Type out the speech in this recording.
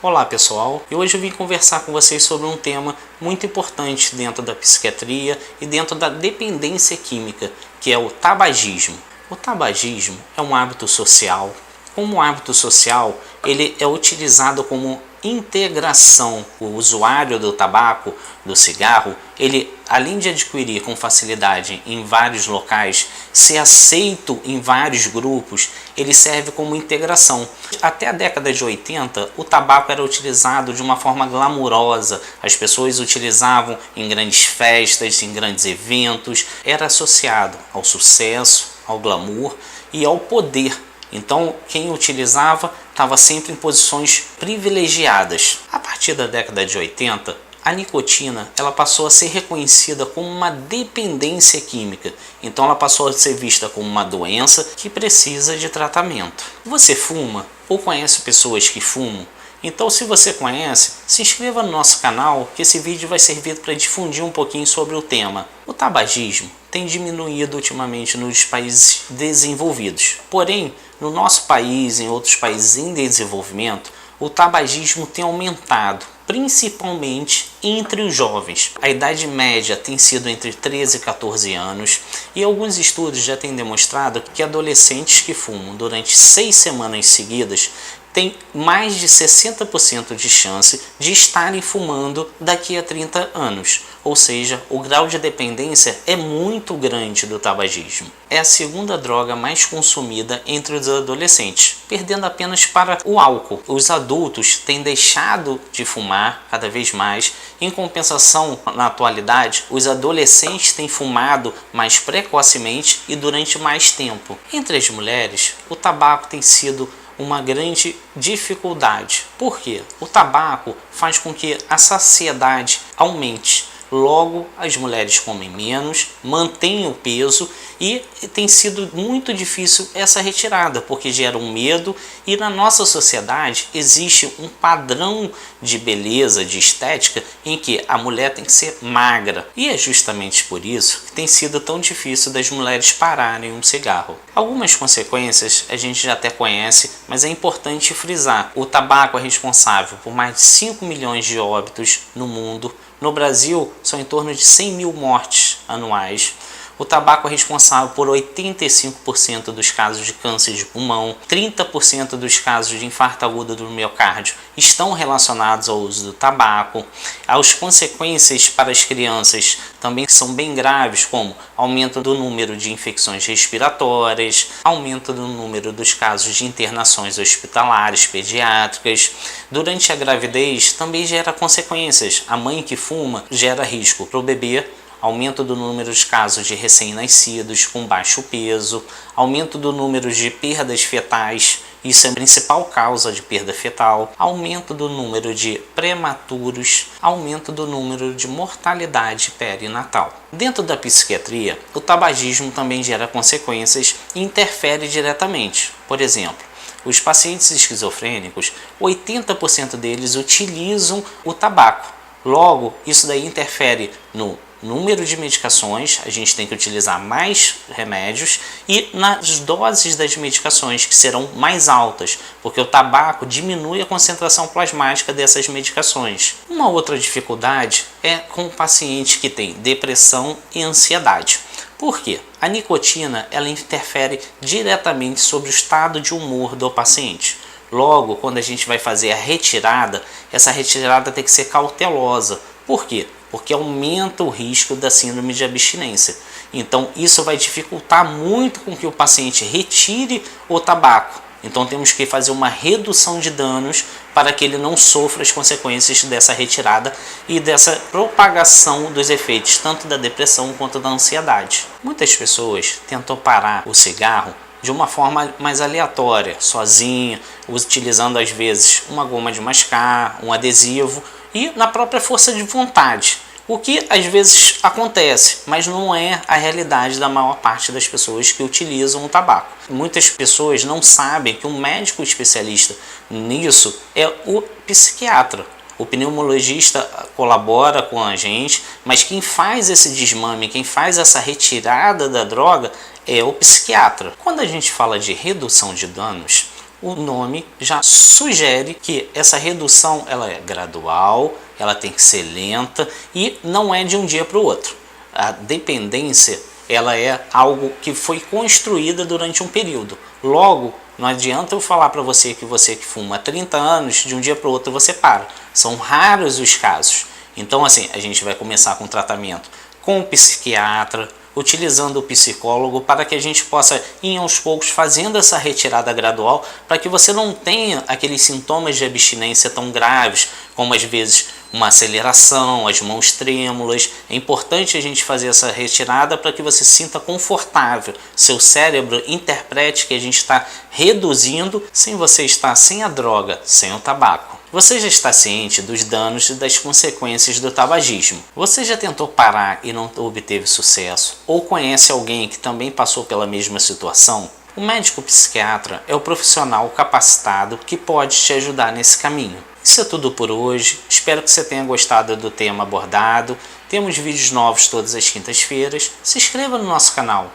Olá pessoal, e hoje eu vim conversar com vocês sobre um tema muito importante dentro da psiquiatria e dentro da dependência química, que é o tabagismo. O tabagismo é um hábito social. Como hábito social, ele é utilizado como integração. O usuário do tabaco, do cigarro, ele, além de adquirir com facilidade em vários locais, ser aceito em vários grupos, ele serve como integração. Até a década de 80, o tabaco era utilizado de uma forma glamurosa. As pessoas utilizavam em grandes festas, em grandes eventos. Era associado ao sucesso, ao glamour e ao poder. Então, quem utilizava estava sempre em posições privilegiadas. A partir da década de 80, a nicotina ela passou a ser reconhecida como uma dependência química. Então, ela passou a ser vista como uma doença que precisa de tratamento. Você fuma ou conhece pessoas que fumam? Então, se você conhece, se inscreva no nosso canal, que esse vídeo vai servir para difundir um pouquinho sobre o tema. O tabagismo tem diminuído ultimamente nos países desenvolvidos. Porém, no nosso país e em outros países em desenvolvimento, o tabagismo tem aumentado, principalmente entre os jovens. A idade média tem sido entre 13 e 14 anos e alguns estudos já têm demonstrado que adolescentes que fumam durante 6 semanas seguidas tem mais de 60% de chance de estarem fumando daqui a 30 anos. Ou seja, o grau de dependência é muito grande do tabagismo. É a segunda droga mais consumida entre os adolescentes, perdendo apenas para o álcool. Os adultos têm deixado de fumar cada vez mais. Em compensação, na atualidade, os adolescentes têm fumado mais precocemente e durante mais tempo. Entre as mulheres, o tabaco tem sido uma grande dificuldade. Por quê? O tabaco faz com que a saciedade aumente. Logo, as mulheres comem menos, mantêm o peso e tem sido muito difícil essa retirada, porque gera um medo e na nossa sociedade existe um padrão de beleza, de estética, em que a mulher tem que ser magra. E é justamente por isso que tem sido tão difícil das mulheres pararem um cigarro. Algumas consequências a gente já até conhece, mas é importante frisar. O tabaco é responsável por mais de 5 milhões de óbitos no mundo. No Brasil, são em torno de 100 mil mortes anuais. O tabaco é responsável por 85% dos casos de câncer de pulmão, 30% dos casos de infarto agudo do miocárdio estão relacionados ao uso do tabaco. As consequências para as crianças também são bem graves, como aumento do número de infecções respiratórias, aumento do número dos casos de internações hospitalares pediátricas. Durante a gravidez também gera consequências. A mãe que fuma gera risco para o bebê, aumento do número de casos de recém-nascidos com baixo peso, aumento do número de perdas fetais, isso é a principal causa de perda fetal, aumento do número de prematuros, aumento do número de mortalidade perinatal. Dentro da psiquiatria, o tabagismo também gera consequências e interfere diretamente. Por exemplo, os pacientes esquizofrênicos, 80% deles utilizam o tabaco. Logo, isso daí interfere no número de medicações, a gente tem que utilizar mais remédios e nas doses das medicações que serão mais altas, porque o tabaco diminui a concentração plasmática dessas medicações. Uma outra dificuldade é com o paciente que tem depressão e ansiedade. Por quê? A nicotina ela interfere diretamente sobre o estado de humor do paciente. Logo, quando a gente vai fazer a retirada, essa retirada tem que ser cautelosa. Por quê? Porque aumenta o risco da síndrome de abstinência. Então, isso vai dificultar muito com que o paciente retire o tabaco. Então, temos que fazer uma redução de danos para que ele não sofra as consequências dessa retirada e dessa propagação dos efeitos, tanto da depressão quanto da ansiedade. Muitas pessoas tentam parar o cigarro de uma forma mais aleatória, sozinha, utilizando às vezes uma goma de mascar, um adesivo e na própria força de vontade. O que às vezes acontece, mas não é a realidade da maior parte das pessoas que utilizam o tabaco. Muitas pessoas não sabem que um médico especialista nisso é o psiquiatra. O pneumologista colabora com a gente, mas quem faz esse desmame, quem faz essa retirada da droga é o psiquiatra. Quando a gente fala de redução de danos, o nome já sugere que essa redução ela é gradual, ela tem que ser lenta e não é de um dia para o outro. A dependência ela é algo que foi construída durante um período. Logo, não adianta eu falar para você que fuma há 30 anos, de um dia para o outro você para. São raros os casos. Então assim, a gente vai começar com tratamento com o psiquiatra, utilizando o psicólogo para que a gente possa ir aos poucos fazendo essa retirada gradual para que você não tenha aqueles sintomas de abstinência tão graves, como às vezes uma aceleração, as mãos trêmulas. É importante a gente fazer essa retirada para que você se sinta confortável, seu cérebro interprete que a gente está reduzindo sem você estar sem a droga, sem o tabaco. Você já está ciente dos danos e das consequências do tabagismo? Você já tentou parar e não obteve sucesso? Ou conhece alguém que também passou pela mesma situação? O médico psiquiatra é o profissional capacitado que pode te ajudar nesse caminho. Isso é tudo por hoje, espero que você tenha gostado do tema abordado. Temos vídeos novos todas as quintas-feiras. Se inscreva no nosso canal.